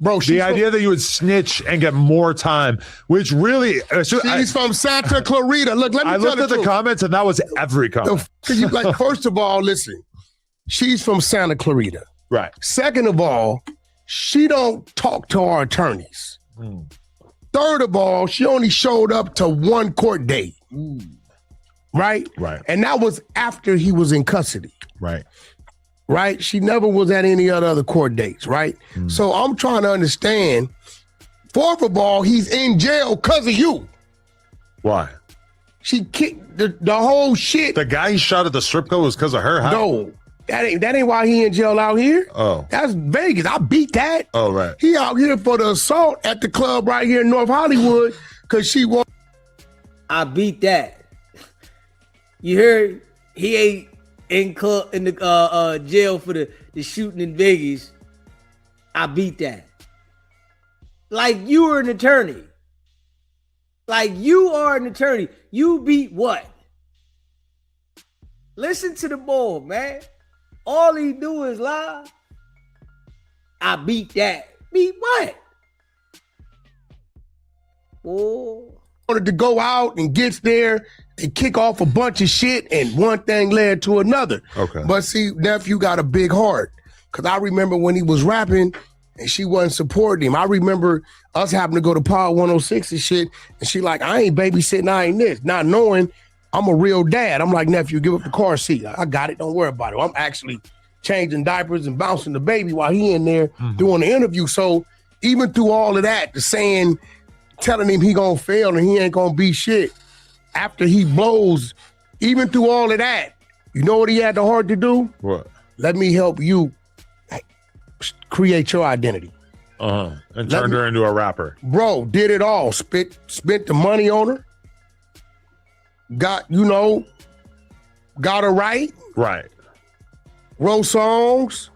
[SPEAKER 2] Bro,
[SPEAKER 1] the idea that you would snitch and get more time, which really...
[SPEAKER 2] She's from Santa Clarita. Look, let me tell you.
[SPEAKER 1] I looked at the comments and that was every comment.
[SPEAKER 2] First of all, listen. She's from Santa Clarita.
[SPEAKER 1] Right.
[SPEAKER 2] Second of all, she don't talk to our attorneys. Third of all, she only showed up to one court date. Right?
[SPEAKER 1] Right.
[SPEAKER 2] And that was after he was in custody.
[SPEAKER 1] Right.
[SPEAKER 2] Right? She never was at any other court dates, right? So I'm trying to understand. Fourth of all, he's in jail because of you.
[SPEAKER 1] Why?
[SPEAKER 2] She kicked the whole shit.
[SPEAKER 1] The guy he shot at the strip club was because of her? How?
[SPEAKER 2] No, that ain't why he in jail out here.
[SPEAKER 1] Oh.
[SPEAKER 2] That's Vegas. I beat that.
[SPEAKER 1] Oh, right.
[SPEAKER 2] He out here for the assault at the club right here in North Hollywood because she was.
[SPEAKER 3] I beat that. You heard he ain't in the jail for the shooting in Vegas. I beat that. Like you were an attorney. Like you are an attorney. You beat what? Listen to the boy, man. All he do is lie. I beat that. Beat what? Oh.
[SPEAKER 2] Wanted to go out and gets there and kick off a bunch of shit, and one thing led to another.
[SPEAKER 1] Okay.
[SPEAKER 2] But see, nephew got a big heart. Cause I remember when he was rapping and she wasn't supporting him. I remember us having to go to Power 106 and shit, and she like, I ain't babysitting, I ain't this. Not knowing I'm a real dad. I'm like, nephew, give up the car seat. I got it, don't worry about it. I'm actually changing diapers and bouncing the baby while he in there doing the interview. So even through all of that, the saying, telling him he gonna fail and he ain't gonna be shit. After he blows, even through all of that, you know what he had the heart to do?
[SPEAKER 1] What?
[SPEAKER 2] Let me help you create your identity.
[SPEAKER 1] And turned her into a rapper.
[SPEAKER 2] Bro, did it all. Spent the money on her. Got her right.
[SPEAKER 1] Right.
[SPEAKER 2] Wrote songs.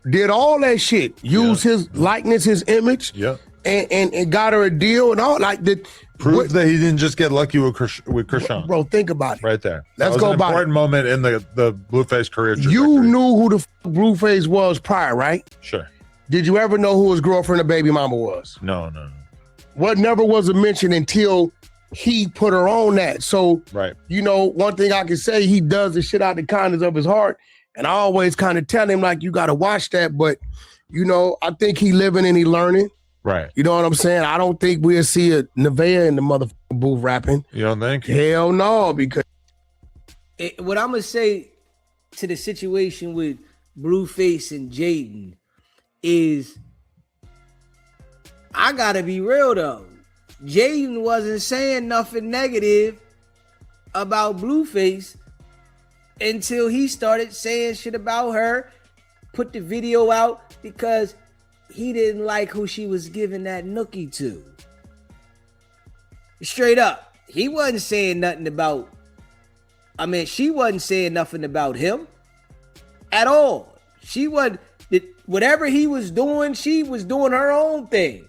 [SPEAKER 2] Did all that shit. Used his likeness, his image.
[SPEAKER 1] Yep.
[SPEAKER 2] And got her a deal and all like that.
[SPEAKER 1] Prove that he didn't just get lucky with Krishan.
[SPEAKER 2] Bro, think about it.
[SPEAKER 1] Right there.
[SPEAKER 2] Let's
[SPEAKER 1] that was
[SPEAKER 2] go
[SPEAKER 1] an
[SPEAKER 2] by
[SPEAKER 1] important moment in the Blueface career trajectory.
[SPEAKER 2] You knew who the Blueface was prior, right?
[SPEAKER 1] Sure.
[SPEAKER 2] Did you ever know who his girlfriend or baby mama was?
[SPEAKER 1] No.
[SPEAKER 2] What never was a mention until he put her on that. So,
[SPEAKER 1] right.
[SPEAKER 2] One thing I can say, he does the shit out the kindness of his heart. And I always kind of tell him, like, you got to watch that. But, I think he living and he learning.
[SPEAKER 1] Right.
[SPEAKER 2] You know what I'm saying? I don't think we'll see a Nevaeh in the motherfucking booth rapping.
[SPEAKER 1] You don't think?
[SPEAKER 2] Hell no, because
[SPEAKER 3] what I'm gonna say to the situation with Blueface and Jaden is, I gotta be real though. Jaden wasn't saying nothing negative about Blueface until he started saying shit about her, put the video out because he didn't like who she was giving that nookie to. Straight up. He wasn't saying nothing about, she wasn't saying nothing about him at all. She wasn't, whatever he was doing, she was doing her own thing.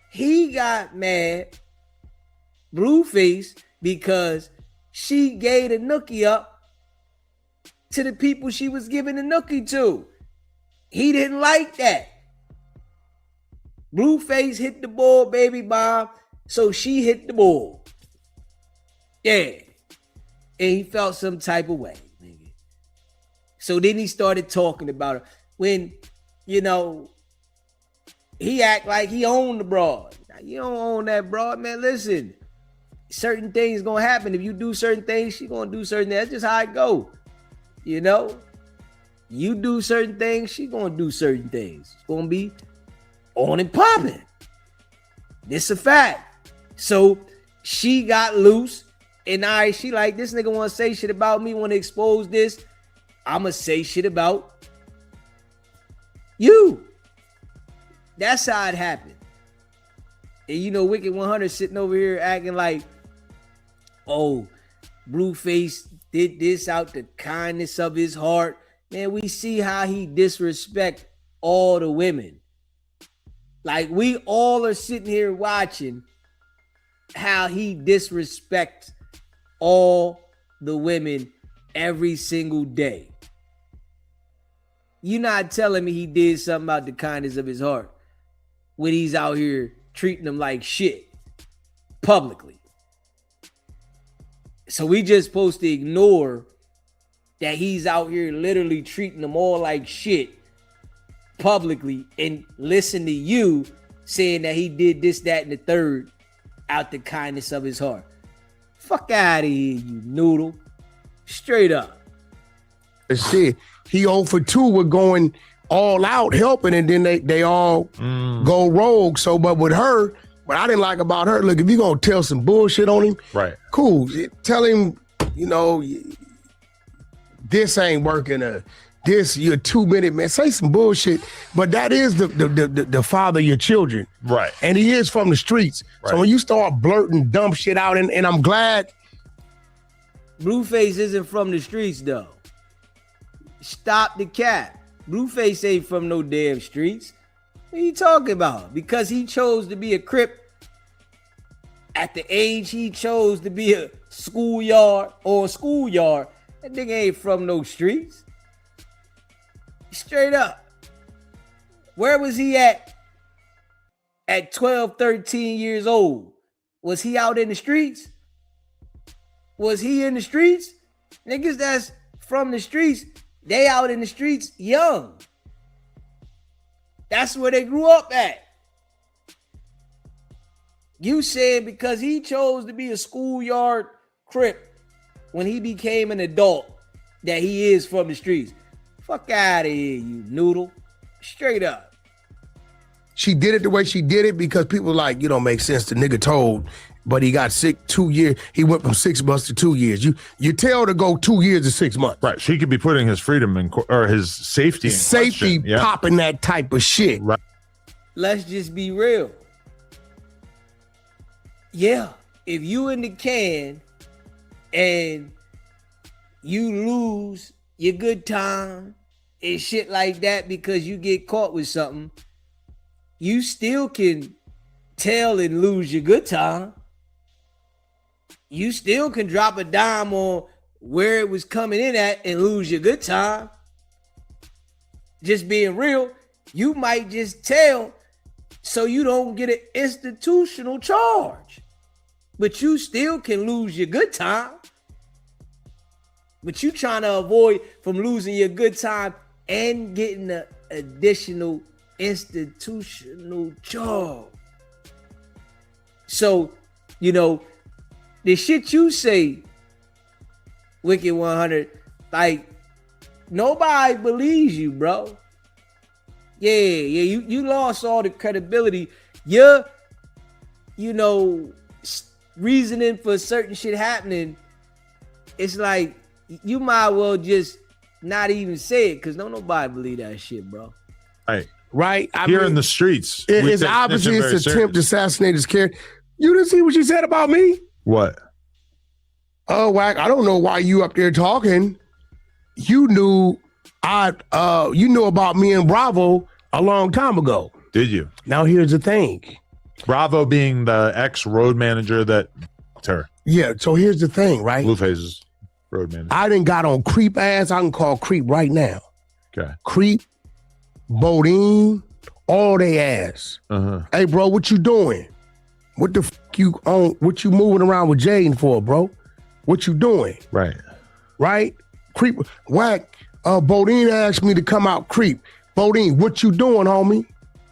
[SPEAKER 3] He got mad, Blueface, because she gave the nookie up to the people she was giving the nookie to. He didn't like that. Blueface hit the ball, baby bomb, so she hit the ball. Yeah. And he felt some type of way, nigga. So then he started talking about her. When, he act like he owned the broad. Now, you don't own that broad, man. Listen, certain things gonna happen. If you do certain things, she gonna do certain things. That's just how it go. You do certain things, she gonna do certain things. It's gonna be on and popping. This a fact. So she got loose, and she like, this nigga want to say shit about me, want to expose this. I'ma say shit about you. That's how it happened. And Wicked100 sitting over here acting like, oh, Blueface did this out the kindness of his heart. Man, we see how he disrespect all the women. Like, we all are sitting here watching how he disrespects all the women every single day. You're not telling me he did something about the kindness of his heart when he's out here treating them like shit publicly. So we just supposed to ignore that he's out here literally treating them all like shit publicly and listen to you saying that he did this, that, and the third out the kindness of his heart. Fuck out of here, you noodle. Straight up.
[SPEAKER 2] Shit, he 0 for 2 with going all out helping, and then they all go rogue. So, but with her, what I didn't like about her, look, if you gonna tell some bullshit on him,
[SPEAKER 1] right?
[SPEAKER 2] Cool. Tell him, you know, this ain't working. This, you're 2 minute man. Say some bullshit, but that is the father of your children,
[SPEAKER 1] right? And
[SPEAKER 2] he is from the streets. Right. So when you start blurting dumb shit out, and I'm glad
[SPEAKER 3] Blueface isn't from the streets though. Stop the cap. Blueface ain't from no damn streets. What are you talking about? Because he chose to be a Crip at the age he chose to be a schoolyard, that nigga ain't from no streets. Straight up. Where was he at 12, 13 years old? Was he out in the streets? Was he in the streets? Niggas that's from the streets, they out in the streets young. That's where they grew up at. You said because he chose to be a schoolyard Crip when he became an adult that he is from the streets. Fuck out of here, you noodle. Straight up.
[SPEAKER 2] She did it the way she did it because people like, you don't make sense. The nigga told, but he got sick 2 years. He went from 6 months to 2 years. You tell to go 2 years to 6 months.
[SPEAKER 1] Right. She could be putting his freedom in or his safety in
[SPEAKER 2] safety
[SPEAKER 1] question. Yeah.
[SPEAKER 2] Popping that type of shit.
[SPEAKER 1] Right.
[SPEAKER 3] Let's just be real. Yeah, if you in the can and you lose your good time and shit like that because you get caught with something, you still can tell and lose your good time. You still can drop a dime on where it was coming in at and lose your good time. Just being real, you might just tell so you don't get an institutional charge. But you still can lose your good time. But you trying to avoid from losing your good time and getting an additional institutional charge. So, you know, the shit you say, Wicked100, like, nobody believes you, bro. Yeah, you lost all the credibility. Your, you know, reasoning for certain shit happening, it's like, you might well just not even say it because don't nobody believe that shit, bro.
[SPEAKER 2] Right?
[SPEAKER 1] Here in the streets.
[SPEAKER 2] It's obviously it's an attempt to assassinate his character. You didn't see what she said about me?
[SPEAKER 1] What?
[SPEAKER 2] Oh, Wack, I don't know why you up there talking. You knew you knew about me and Bravo a long time ago.
[SPEAKER 1] Did you?
[SPEAKER 2] Now here's the thing.
[SPEAKER 1] Bravo being the ex-road manager that fucked her.
[SPEAKER 2] Yeah, so here's the thing, right?
[SPEAKER 1] Blueface's road manager.
[SPEAKER 2] I done got on Creep ass. I can call Creep right now.
[SPEAKER 1] Okay.
[SPEAKER 2] Creep, Bodine, all they ass. Hey, bro, what you doing? What the fuck you on? What you moving around with Jaden for, bro? What you doing? Right? Creep, Wack, Bodine asked me to come out Creep. Bodine, what you doing, homie?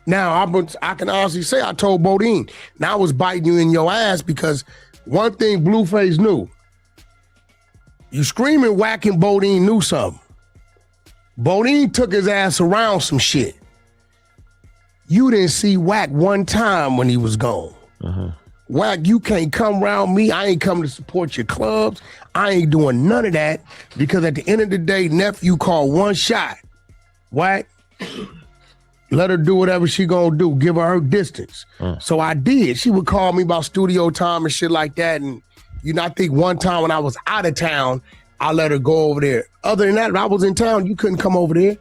[SPEAKER 2] Now, I can honestly say I told Bodine. Now I was biting you in your ass because one thing Blueface knew. You screaming, whacking Bodine knew something. Bodine took his ass around some shit. You didn't see Wack one time when he was gone. Wack, you can't come around me. I ain't coming to support your clubs. I ain't doing none of that because at the end of the day, nephew called one shot. Wack, let her do whatever she gonna do. Give her distance. So I did. She would call me about studio time and shit like that. And you know, I think one time when I was out of town, I let her go over there. Other than that, if I was in town, you couldn't come over there.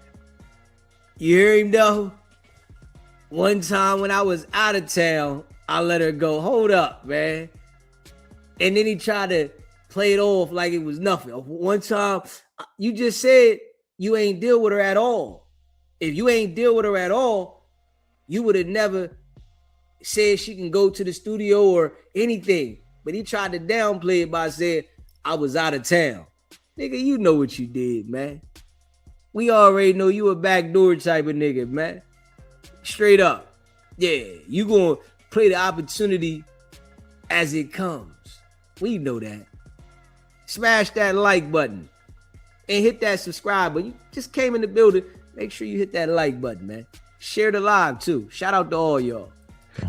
[SPEAKER 3] You hear him though? One time when I was out of town, I let her go. Hold up, man. And then he tried to play it off like it was nothing. One time, you just said you ain't deal with her at all. If you ain't deal with her at all, you would have never said she can go to the studio or anything. But he tried to downplay it by saying, I was out of town. Nigga, you know what you did, man. We already know you a backdoor type of nigga, man. Straight up. Yeah, you gonna play the opportunity as it comes. We know that. Smash that like button and hit that subscribe button. You just came in the building. Make sure you hit that like button, man. Share the live too. Shout out to all y'all.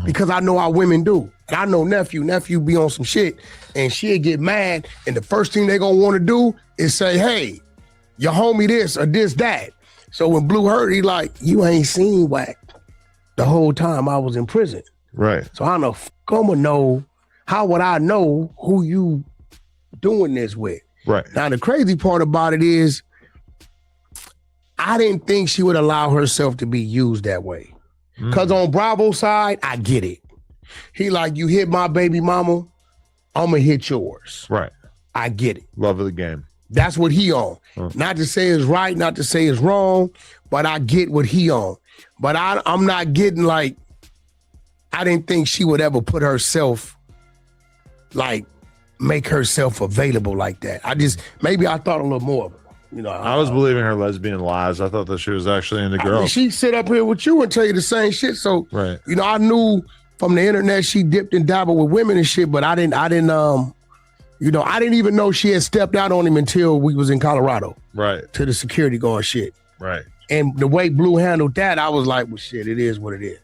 [SPEAKER 2] Because I know how women do. And I know nephew be on some shit and she'll get mad and the first thing they gonna want to do is say, hey, your homie this or this, that. So when Blue heard, he like, you ain't seen Wack the whole time I was in prison.
[SPEAKER 1] Right.
[SPEAKER 2] So I know, I'ma know, how would I know who you doing this with?
[SPEAKER 1] Right.
[SPEAKER 2] Now, the crazy part about it is I didn't think she would allow herself to be used that way. Because on Bravo's side, I get it. He like, you hit my baby mama, I'm going to hit yours.
[SPEAKER 1] Right.
[SPEAKER 2] I get it.
[SPEAKER 1] Love of the game.
[SPEAKER 2] That's what he on. Not to say it's right, not to say it's wrong, but I get what he on. But I'm not getting like, I didn't think she would ever put herself, like, make herself available like that. Maybe I thought a little more of it. You know,
[SPEAKER 1] I was believing her lesbian lies. I thought that she was actually into
[SPEAKER 2] I mean,
[SPEAKER 1] girls.
[SPEAKER 2] she sit up here with you and tell you the same shit. So,
[SPEAKER 1] Right.
[SPEAKER 2] you know, I knew from the internet she dipped and dabbled with women and shit, but I didn't even know she had stepped out on him until we was in Colorado.
[SPEAKER 1] Right.
[SPEAKER 2] To the security guard shit.
[SPEAKER 1] Right.
[SPEAKER 2] And the way Blue handled that, I was like, well, shit, it is what it is.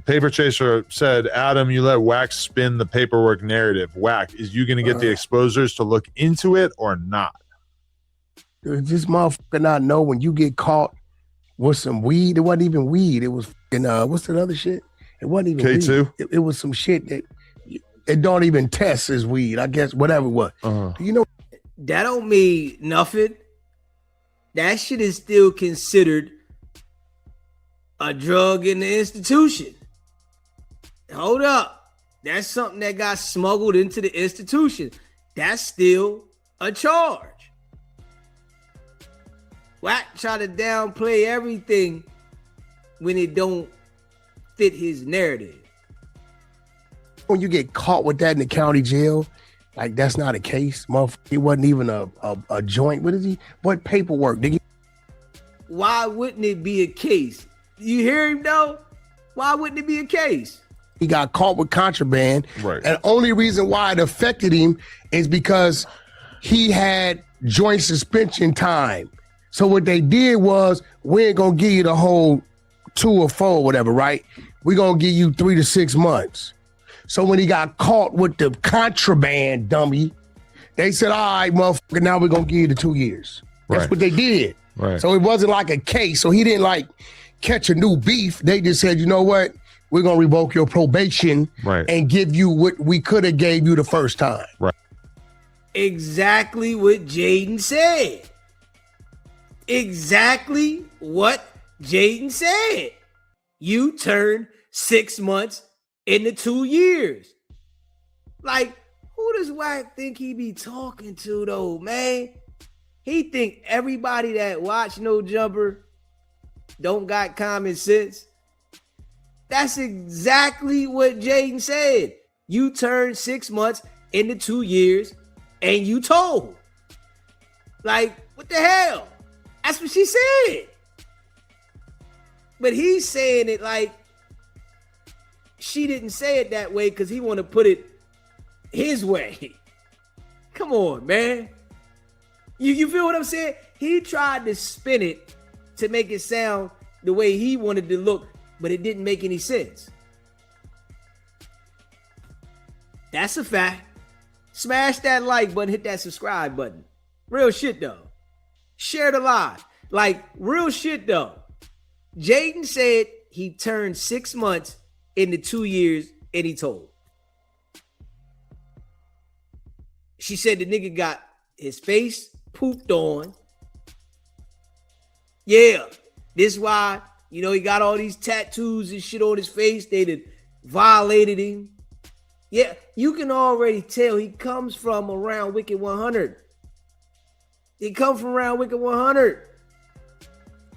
[SPEAKER 1] Paper Chaser said, Adam, you let Wack spin the paperwork narrative. Wack, is you going to get the exposers to look into it or not?
[SPEAKER 2] Does this motherfucker not know when you get caught with some weed? It wasn't even weed. It was fucking, what's that other shit? It wasn't even
[SPEAKER 1] K2?
[SPEAKER 2] weed. It was some shit that it don't even test as weed, I guess, whatever it was. You know,
[SPEAKER 3] That don't mean nothing. That shit is still considered a drug in the institution. Hold up. That's something that got smuggled into the institution. That's still a charge. Wack try to downplay everything when it don't fit his narrative.
[SPEAKER 2] when you get caught with that in the county jail, like that's not a case. Motherfucker, it wasn't even a joint. What is he? What paperwork? Nigga?
[SPEAKER 3] Why wouldn't it be a case? You hear him though? Why wouldn't it be a case?
[SPEAKER 2] He got caught with contraband.
[SPEAKER 1] Right.
[SPEAKER 2] And the only reason why it affected him is because he had joint suspension time. So what they did was, we ain't gonna give you the whole 2 or 4 or whatever, right? We're gonna give you 3 to 6 months. So when he got caught with the contraband, dummy, they said, all right, motherfucker, now we're gonna give you the 2 years. That's
[SPEAKER 1] Right.
[SPEAKER 2] what they did.
[SPEAKER 1] Right.
[SPEAKER 2] So it wasn't like a case. So he didn't like catch a new beef. They just said, you know what? We're gonna revoke your probation
[SPEAKER 1] Right.
[SPEAKER 2] and give you what we could have gave you the first time.
[SPEAKER 1] Right.
[SPEAKER 3] Exactly what Jaden said. Exactly what Jaden said. You turn 6 months into 2 years. Like, who does Wack think he be talking to though, man? He think everybody that watch No Jumper don't got common sense. That's exactly what Jaden said. You turn 6 months into 2 years and you told. Like, what the hell? That's what she said. But he's saying it like she didn't say it that way because he want to put it his way. Come on, man. You feel what I'm saying? He tried to spin it to make it sound the way he wanted to look, but it didn't make any sense. That's a fact. Smash that like button, hit that subscribe button. Real shit though. Share the live. Like, real shit though. Jaden said he turned 6 months into 2 years and he told. She said the nigga got his face pooped on. Yeah, this why, you know, he got all these tattoos and shit on his face. They done violated him. Yeah, you can already tell he comes from around Wicked100. He come from around Wicked100.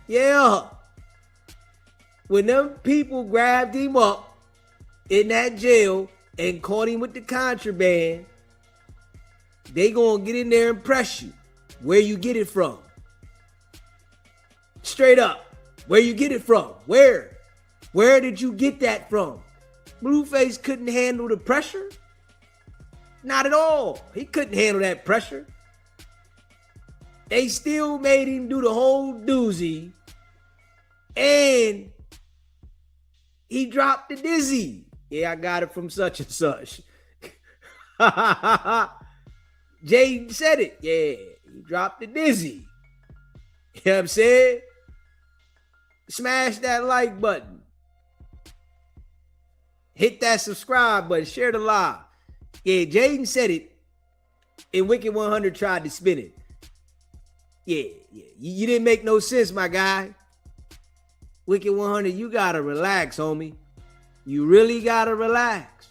[SPEAKER 3] Yeah. When them people grabbed him up in that jail and caught him with the contraband, they gonna get in there and press you where you get it from. Straight up. Where you get it from? Where? Where did you get that from? Blueface couldn't handle the pressure? Not at all. He couldn't handle that pressure. They still made him do the whole doozy. And he dropped the DEEZY. Yeah, I got it from such and such. Jaden said it. Yeah, he dropped the DEEZY. You know what I'm saying? Smash that like button. Hit that subscribe button. Share the live. Yeah, Jaden said it. And Wicked100 tried to spin it. Yeah. You didn't make no sense, my guy. Wicked100, you gotta relax, homie. You really gotta relax.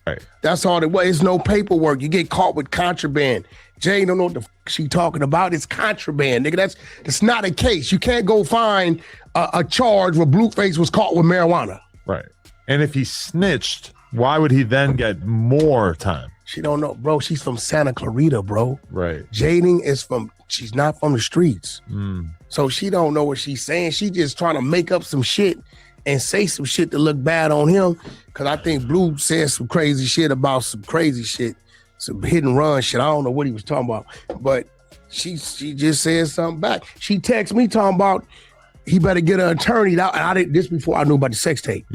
[SPEAKER 2] Right. That's all it was. It's no paperwork. You get caught with contraband. Jane don't know what the she talking about. It's contraband, nigga. That's not a case. You can't go find a charge where Blueface was caught with marijuana.
[SPEAKER 1] Right. And if he snitched, why would he then get more time?
[SPEAKER 2] She don't know, bro. She's from Santa Clarita, bro.
[SPEAKER 1] Right.
[SPEAKER 2] Jaden she's not from the streets. So she don't know what she's saying. She just trying to make up some shit and say some shit to look bad on him. Cause I think Blue said some crazy shit about some crazy shit, some hit and run shit. I don't know what he was talking about, but she just said something back. She texted me talking about he better get an attorney. And I did this before I knew about the sex tape.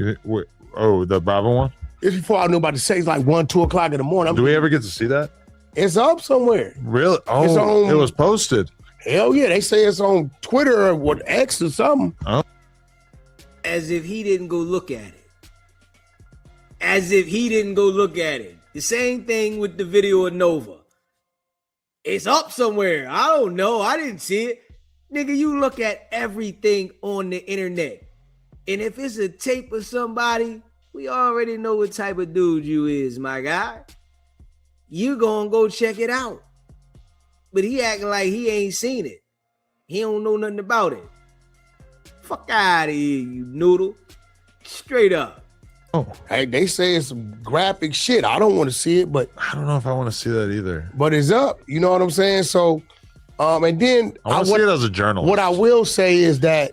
[SPEAKER 1] Oh, the Bravo one?
[SPEAKER 2] This before I knew about the sex, like 1, 2 o'clock in the morning.
[SPEAKER 1] Do we ever get to see that?
[SPEAKER 2] It's up somewhere.
[SPEAKER 1] Really? Oh, it was posted.
[SPEAKER 2] Hell yeah, they say it's on Twitter or what X or something.
[SPEAKER 1] Oh.
[SPEAKER 3] As if he didn't go look at it. As if he didn't go look at it. The same thing with the video of Nova. It's up somewhere. I don't know. I didn't see it. Nigga, you look at everything on the internet. And if it's a tape of somebody, we already know what type of dude you is, my guy. You gonna go check it out. But he acting like he ain't seen it. He don't know nothing about it. Fuck out of here, you noodle. Straight up.
[SPEAKER 1] Oh,
[SPEAKER 2] hey, they say it's some graphic shit. I don't want to see it, but
[SPEAKER 1] I don't know if I want to see that either.
[SPEAKER 2] But it's up. You know what I'm saying? So, and then
[SPEAKER 1] I want to see it as a journalist.
[SPEAKER 2] What I will say is that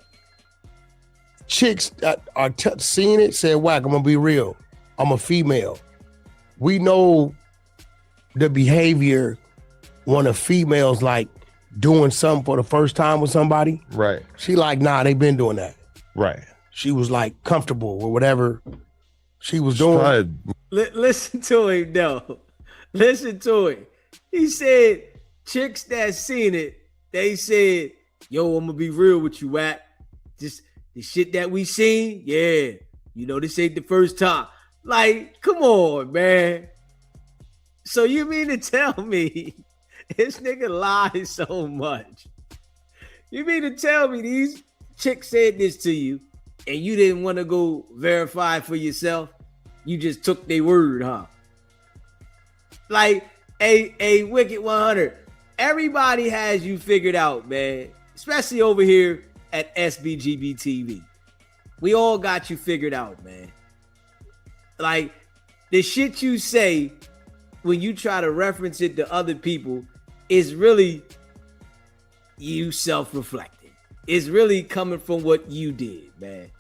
[SPEAKER 2] chicks that are seeing it said, "Whack, I'm gonna be real. I'm a female." We know the behavior when a female's like doing something for the first time with somebody.
[SPEAKER 1] Right.
[SPEAKER 2] She like, nah, they been doing that.
[SPEAKER 1] Right.
[SPEAKER 2] She was like comfortable with whatever she was doing.
[SPEAKER 3] Listen to him, though. Listen to him. He said, chicks that seen it, they said, yo, I'm gonna be real with you, Wack. Just the shit that we seen, yeah. You know, this ain't the first time. Like, come on, man. So you mean to tell me this nigga lies so much? You mean to tell me these chicks said this to you and you didn't want to go verify for yourself? You just took their word, huh? Like, a Wicked100. Everybody has you figured out, man. Especially over here at SBGB TV. We all got you figured out, man. Like, the shit you say when you try to reference it to other people is really you self-reflecting. It's really coming from what you did, man.